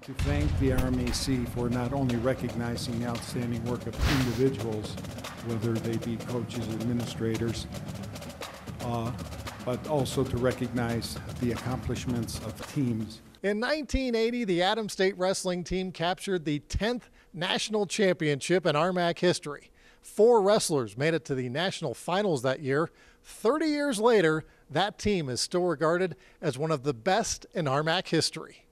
To thank the RMAC for not only recognizing the outstanding work of individuals, whether they be coaches, administrators, but also to recognize the accomplishments of teams. In 1980, the Adams State wrestling team captured the 10th national championship in RMAC history. 4 wrestlers made it to the national finals that year. 30 years later, that team is still regarded as one of the best in RMAC history.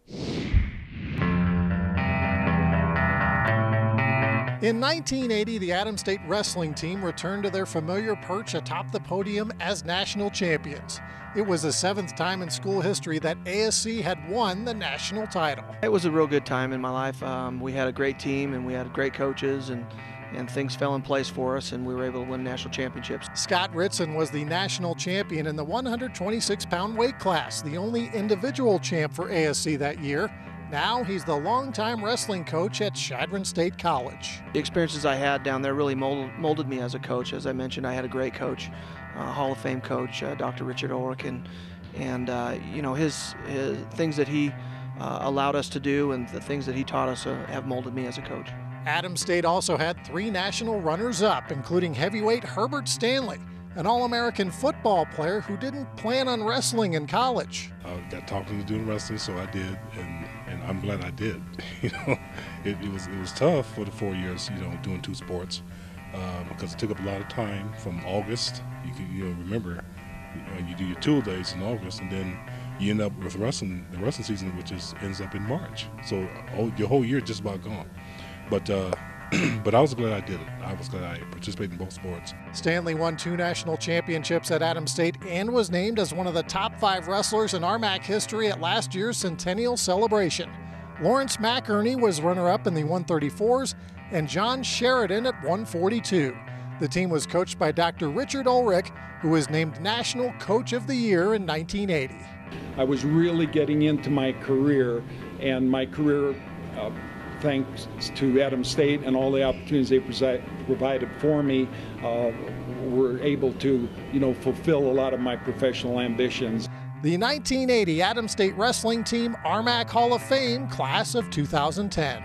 In 1980, the Adams State wrestling team returned to their familiar perch atop the podium as national champions. It was the 7th time in school history that ASC had won the national title. It was a real good time in my life. We had a great team and we had great coaches, and things fell in place for us, and we were able to win national championships. Scott Ritzen was the national champion in the 126-pound weight class, the only individual champ for ASC that year. Now he's the longtime wrestling coach at Chadron State College. The experiences I had down there really molded me as a coach. As I mentioned, I had a great coach, Hall of Fame coach, Dr. Richard Ulrich, and you know, his things that he allowed us to do and the things that he taught us have molded me as a coach. Adams State also had 3 national runners-up, including heavyweight Herbert Stanley, an All-American football player who didn't plan on wrestling in college. I got talked into doing wrestling, so I did, and I'm glad I did. You know, it was tough for the 4 years, you know, doing 2 sports, because it took up a lot of time from August. You know, remember, you do your tool days in August, and then you end up with the wrestling season, which ends up in March. So your whole year is just about gone. But I was glad I did it. I was glad I participated in both sports. Stanley won 2 national championships at Adams State and was named as one of the top 5 wrestlers in RMAC history at last year's centennial celebration. Lawrence McInerney was runner-up in the 134s and John Sheridan at 142. The team was coached by Dr. Richard Ulrich, who was named National Coach of the Year in 1980. I was really getting into my career, and my career thanks to Adams State and all the opportunities they provided for me, were able to, you know, fulfill a lot of my professional ambitions. The 1980 Adams State wrestling team RMAC Hall of Fame class of 2010.